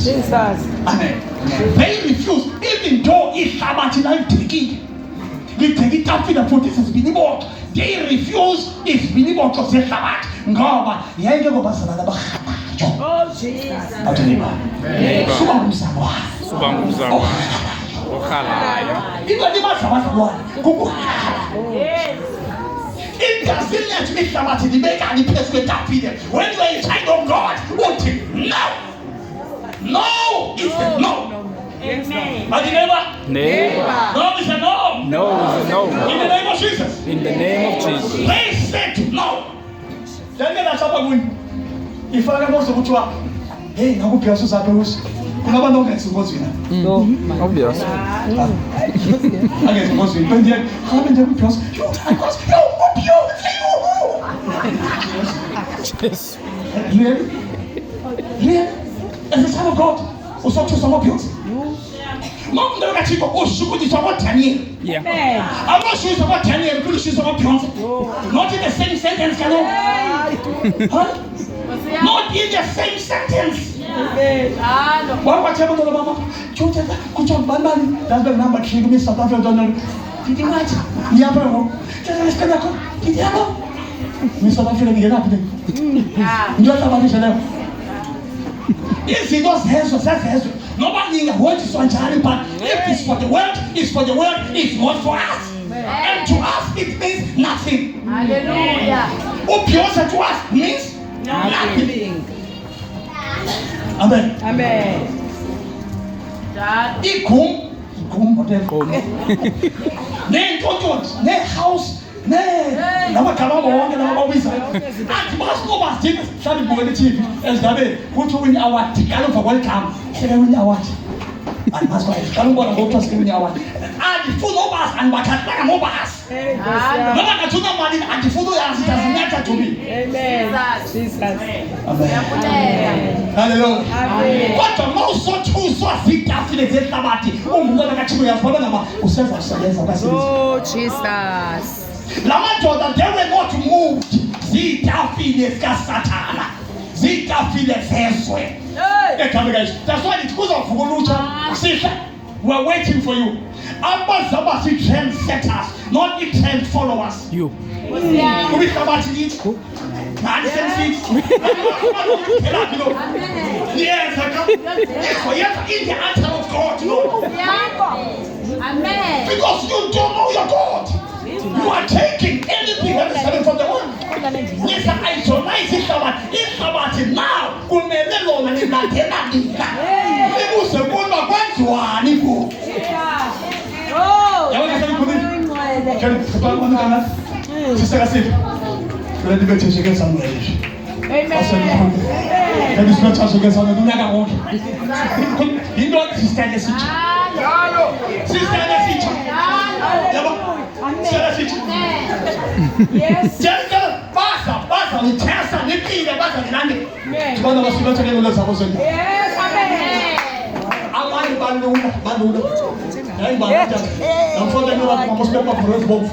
Jesus. Amen. They refuse, even though ihlabathi layidekile lideke itafile futhi sizibinibotho, they refuse izibinibotho zehlabathi ngoba yayike ngobazalana barhabatsho. Oh Jesus. Athi neighbor, suba ngumzamo wakho. Suba ngumzamo okhalayo. Into ibazalwana kukuhala. It doesn't let me ihlabathi libekani phezu kwetafile. When you are a child of God, uthi no. No is a no. Amen. But neighbor, no is a no. No is a no. In the name of Jesus. In the name of Jesus. They said no. Then that's what I'm going. If I was to put you up, hey, now who cares about those? You never know that's supposed to be. No, obvious. I guess supposed to be. But then, how many people because you, because you, really? As a son of God, who saw to some of you. Mom, never got you go, shoot it about 10 years. Yeah. I'm not sure it's about 10 years, pretty sure it's about Beyonce. Not in the same sentence, can you? Huh? Not in the same sentence. What whatever the mama? Could you man? That's the number she give me South Africa. Did you write? Diablo. Did you know? Miss South Africa, you get up there. You don't have a If it was Jesus, that's Jesus. Nobody wants to say Charlie, but if it's for the world, it's for the world, it's not for us. And to us, it means nothing. Hallelujah. Opiosa to us means nothing. Amen. Amen. Ikum, whatever. Ne totos, ne house, ne. Nama kalama wonge nama wisa. At mas no mas Jesus. Sabi buwele chief. Esdabe. Kutu win award. Tikalo for welcome. Sebe win award. And mas wise. Kalu bona botos win award. And full no bas and bakataka no bas. Nama katuna mali and full no as it has matter to me. Amen. Jesus. Amen. Hallelujah. Amen. What the most so true so fit after the tabati. Ngona kachimu ya bona nama usefa sayenza basi. Oh Jesus. Lamadoda, they were not moved. Zitafile kasatana. Zitafile zezwe. That's why it goes off Gulucha. Sister, we're waiting for you. Abazabasi trendsetters, not the trend followers. You. Who is about to eat? Nonsense. Yes, I come. Yes, in the answer of God, you know. Amen. Because you don't know your God. You are taking anything that is coming from the world. Yes, I isolate it about it now. Kumelelo na ninatena dika. Nibu sekunda kwanzwa nibu. Oh. Yawe kasema kuni. Kani sepala kwanza kana. Sister kasi. Kule dibe cheshike sana hivi. Amen. Kani sister cheshike sana dunia ka wote. Indo sister kasi. Sister kasi. Yawa. Yes. Jessica, basa, ni tesa, ni pile, basa ni nani? Tubana basuka tena ule sababu. Yes, amen. Amani banduna. Yaani banda. Namfuata ni watu mpospe kwa Facebook.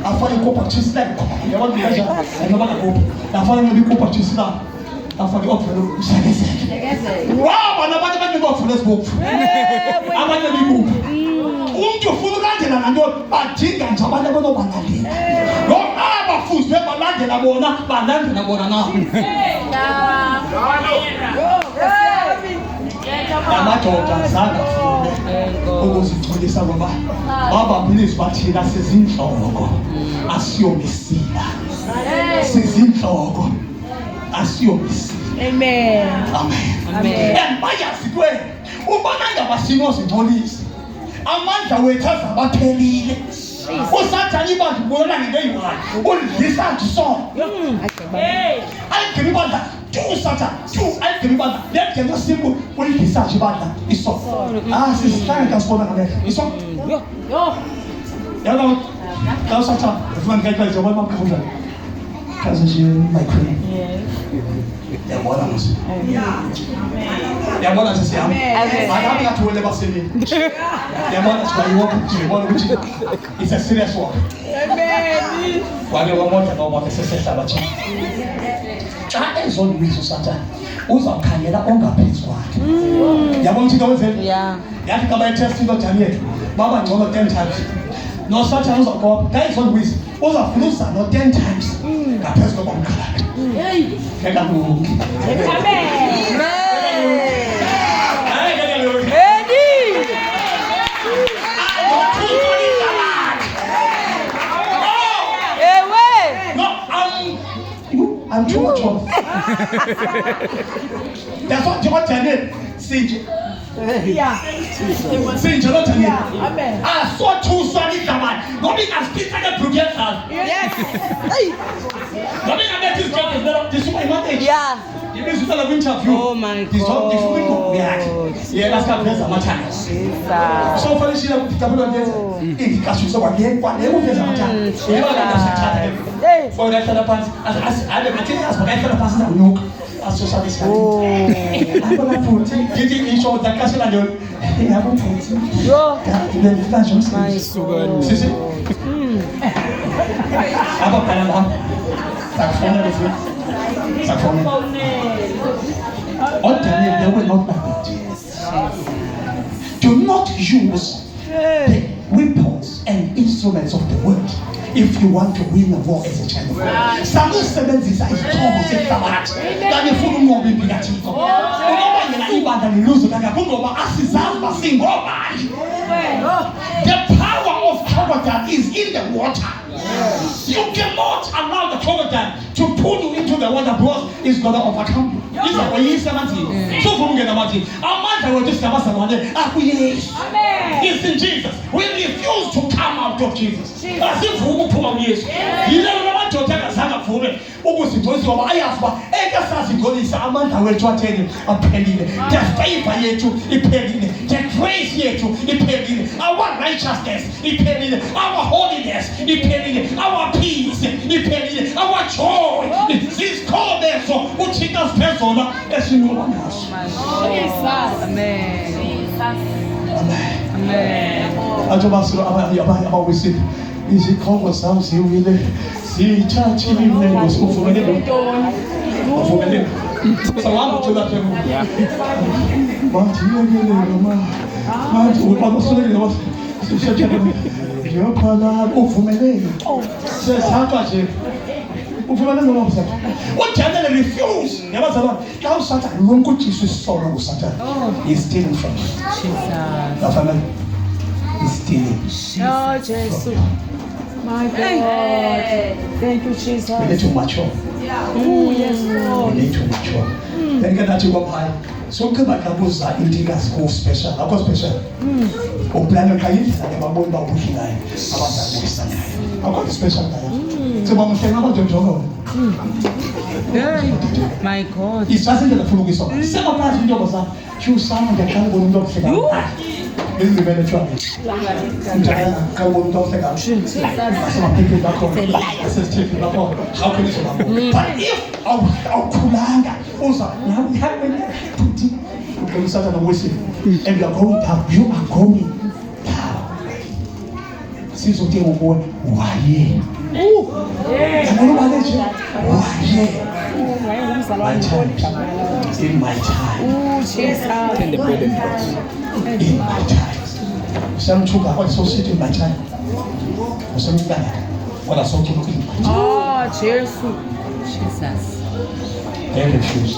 Afanye kopa chisla. Yaani kaja, ndio bana kopa. Afanye ni kopa chisla. Afanye offer usageze. Wow, anapata bani kwa Facebook. Amani ni kopa. Umntu ufuna ulandela nanto badinga nje abantu abonobalandela. Lo abafuzi bebalandela bona balandela bona na. Amadoda zanga funde ukuzigculisa ngoba baba please bathina sezinhloko asiyomisila. Sezinhloko asiyomisila. Amen. Amen. And bayasikwe ubona ngabasimo zingcolisa. Amandla wethu azabaphelile. Usathani bazibona ngento eyiwani. Ulidlisa nje sona. Ayigcina ibandla. Tu Satan. Tu ayigcina ibandla. Lethe ngosimbu ulidlisa nje ibandla. Iso. Sisihlanga kasibona ngamehlo. Iso. Yo. Yala. Ka Satan. Ufuna ngikayipha njengoba mamkhudla. Kaze nje my queen. Yabona musi. Yabona sisi yami. Akabi kathuwele basemini. Yabona sibayiwo kuthi yabona ukuthi it's a serious work. Amen. Wale wamoja na wamoja sesehlaba cha. Xa ezonwiso Satan uzawukhangela ongaphezulu kwakhe. Yabona ukuthi kwenze. Yeah. Yathi kaba test into Daniel. Baba ngcono 10 times. No such as God. Guys on with. Uzafulusa no 10 times. Ngaphezulu komkhala. Hey. Keka ku. Amen. I'm too much of. That's what you want to do. See, Yeah. see, you want to do. Amen. I saw two solid man. Nobody can speak like a projector. Yes. Nobody can make this job. This is my advantage. Yeah. This is the interview. Oh my This is what God. we react. Yeah, that's what plays a matter. Jesus. So far, she has become a dancer. In the castle, so what? They will plays a matter. You know that. Hey. For that other part, as I don't think as for that other person, I know. As social distancing. Oh. I'm gonna put it. Did you ensure that castle and you? I haven't put it. Yo. The fashion. My God. See, see. Apa Canada? Saxophone is it? Saxophone. All Daniel, they will not like it. Do not use the weapons and instruments of the world if you want to win a war as a child of God. Some instruments is trouble, say Tabarat. Then you follow more than you got. The power of Covenant is in the water. You cannot allow the Covenant to pull you into the water because it's going to overcome you. This is what you say. So from the Mati, our mother will just have us. It's in Jesus. We refuse to come out of Jesus. As if we will pull years. You never want to take a saga for me. Almost it was your eyes, but Egasas God is a man. I will try to tell you a penny. The favor yet to a penny. The grace yet to a penny. Our righteousness, a penny. Our holiness, a penny. Our peace, a penny. Our joy. It's called there so which it does person as you know one else. Amen. Amen. Amen. I always say, is it called ourselves here with the see church in the was over the Salam to that level. But you what can they refuse? Never said, now Satan, long good Jesus sorrow with Satan. He's stealing from you. The family is stealing. Oh, Jesus. My God. Thank you, Jesus. We need to mature. Oh, yes, Lord. We need to mature. Then get that you go high. So come back and those are indigas go special. I go special. O plan ka yi sa ba bo ba buki na. Aba ta go sa. I got special guy. So ba mo say na ba jojo. My God. It's just in the full so. Say ma pa video ba sa. Chu sound the kan go ndo se ka. This is the better try. Kan go ndo se ka. Some people back home. This is taking back home. How can you so back? But if au kulanga also now we have been putting okay we start on worship and you are going down since you tell me why my time in my time In the building blocks. in my time some chuka what so sit in my time or something like that what I saw to look in my time Oh, Jesus. they refuse.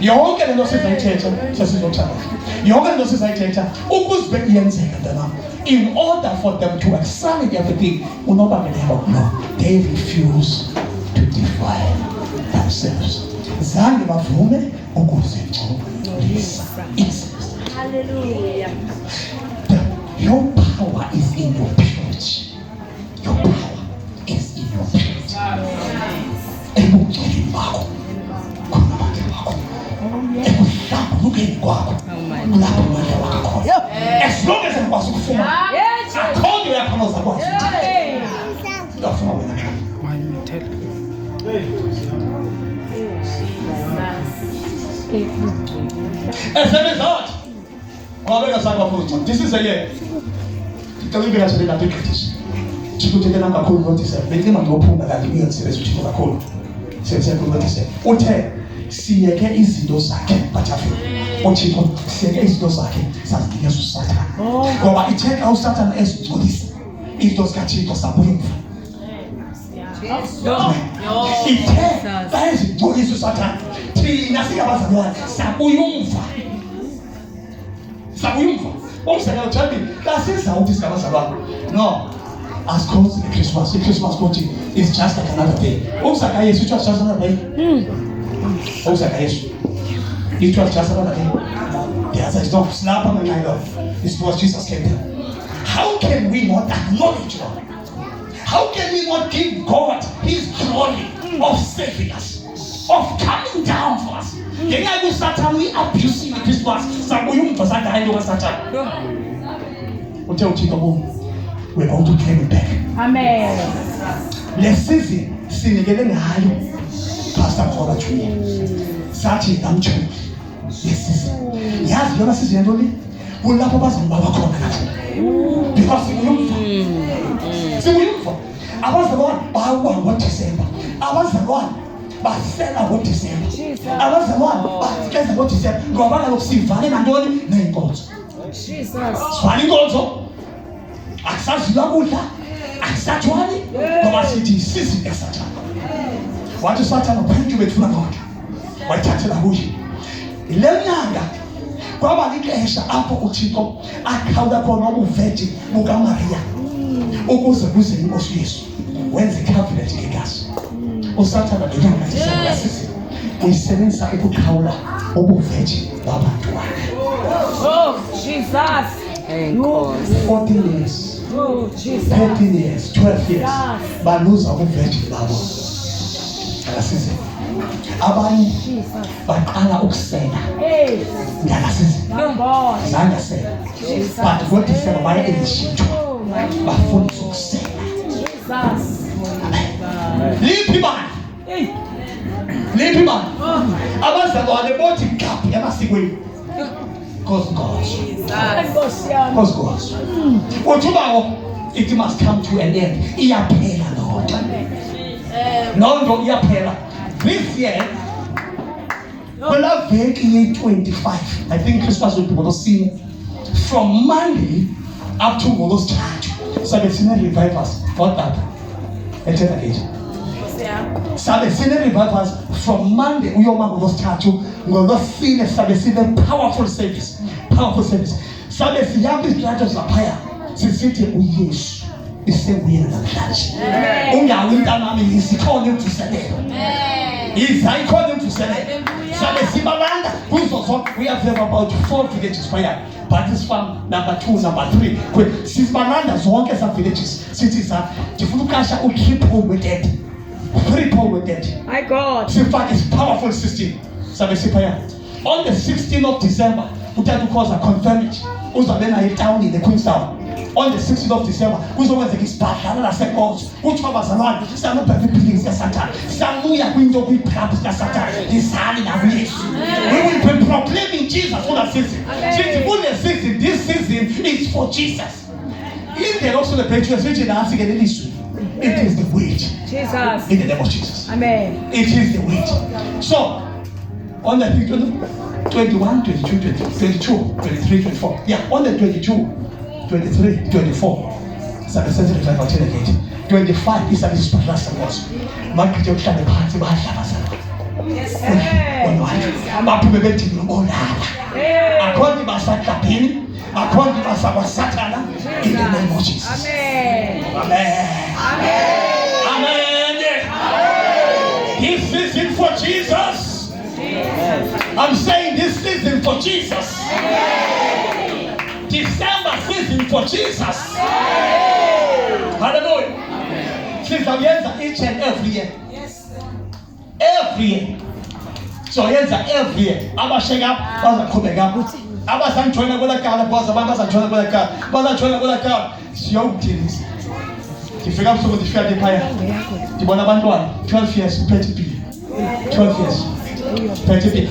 Yonke lento sizayithetha sesizothatha. Yonke lento sizayithetha ukuze iyenzeka dana. In order for them to accelerate everything, no, they refuse to defile themselves. Zange bavume ukuzingcolisa. Hallelujah. Your power is in your purity. Your power is in your purity. Ebungcweleni bakho. As long as I'm possible for I call you up on the Why you tell? as a result, this is a year. Tell me as a British. Chico take another cool notice. Make them an open that the meal says which is a cool. Says, notice. Hotel. See again is those I can't patch up. uThixo siyeke izinto zakhe sazinikeza uSathane. Ngoba itheka uSathane ezigcolisa izinto zikaThixo sabuyimva. Ithe bayizigcolisa uSathane thina singabazalwane sabuyumva. Sabuyumva. Umsakelo tell me kasiza ukuthi singabazalwane. No. As close to the Christmas party is just like another day. Umsaka Yesu it was just another day. Umsaka Yesu it was just another day. The answer is no. Snap on the night of. This was Jesus came there. How can we not acknowledge God? How can we not give God His glory of saving us, of coming down for us? Yenga ku Satan we abusing the Christmas. Sabuyumva saka hayi lo Satan. Uthe uthixo we're going to claim it back. Amen. Let's see. Sinikele ngayo Pastor Khola Junior. Sathi ngamthuli. Yes. Yazi yona sizento le. Kulapho bazambaba khona nathi. Because simuyumva. Abazalwane bawa ngoDisemba. Abazalwane basela ngoDisemba. Abazalwane basikeza ngoDisemba. Ngoba kaloku sivale nantoni nenkonzo. Jesus. Sivale inkonzo. Akusaziwa kudla akusathwali ngoba sithi sisi esathana wathi uSathane phansi bethuna konke wayithathela kuye ile nyanga kwaba lixesha apho uThixo akhawula khona ubuveji bukaMaria ukuze kuze inkosi Yesu wenze covenant ngegazi. uSathane ngenyanga sisi uyisebenzisa ukukhawula ubuveji babantu bakhe. Oh Jesus. 14 years. Oh, Jesus. 13 years, 12 years. Baluza ubuveji babo. Ngasize. Abanye baqala ukusela. Ngasize. Zanga sela. But ngoDisemba baye elishintsho. Bafundisa ukusela. Jesus. Liphi bani? Liphi bani? Abazalwane bothi ngaphi emasikweni. Cause God. It must come to an end. Iyaphela Lord. No, iyaphela. This year, we'll have 25. I think Christmas will be going to see from Monday up to Molo's church. So the senior revivers. What that? Let's take it. So the senior revivers from Monday, we all Molo's church. We'll see the powerful service. Powerful service. So the young churches are higher. Sisithi uYesu isebuyela namhlanje. Ungawinta nami isikhona ukuselela. Isikhona ukuselela. Sabe sibalanda kuzo zonke we have about 4 villages fire. But this farm number 2, number 3. Sibalanda zonke sa villages. Sithi sa ndifuna ukasha utriple with that. Triple with that. My God. Sifaka is powerful system. Sabe sipaya. On the 16th of December, uthatha ukhoza confirm it. Uzabena etown in the Queenstown. On the 16th of December, kuzokwenza isibhadlala laseNkosi. Uthi abazalwane sanubheka iphilisi kaSathane. Samuya kwinto kwiphaphu kaSathane. Lisali nakuYesu. We will be proclaiming Jesus for the season. This season is for Jesus. If they also celebrate Jesus, it is the wait. Jesus. In the name of Jesus. Amen. It is the wait. So, on the 21, 22, 23, 24. Yeah, on the 22, 23, 24. It's a sensitive like I'll tell you again. 25 is a dispersion was. Mark the ocean, the party by Shabasa. Yes, sir. I'm up to the bed to go. According to Satan, according to Satan, in the name of Jesus. Amen. Amen. Amen. Amen. This season for Jesus. I'm saying this season for Jesus. December season for Jesus. Hallelujah. Since I'm each and every year. Every year. So every year. Aba shake up, baza khubeka. Aba sanjoyina kwela kala, baza joyina kwela kala. Baza joyina kwela kala. Siyawuthini. Ngifika busuku ndifika ekhaya. Ndibona abantwana 12 years uphethe ipili. 12 years. Publicly.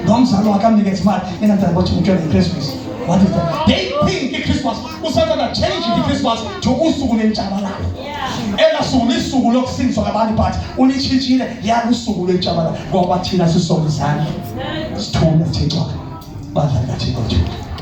Nomzalo wakamnikeza imali enantsala bothi umntwana Christmas. What is that? They think Christmas. Usathane change the Christmas to usuku lenjabalalo. elasuku lisuku lokusinzwa ngabantu bathi ulichithile yalusuku lwetshabalala ngoba thina sisona izandla sithula Thixo badla kaThixo.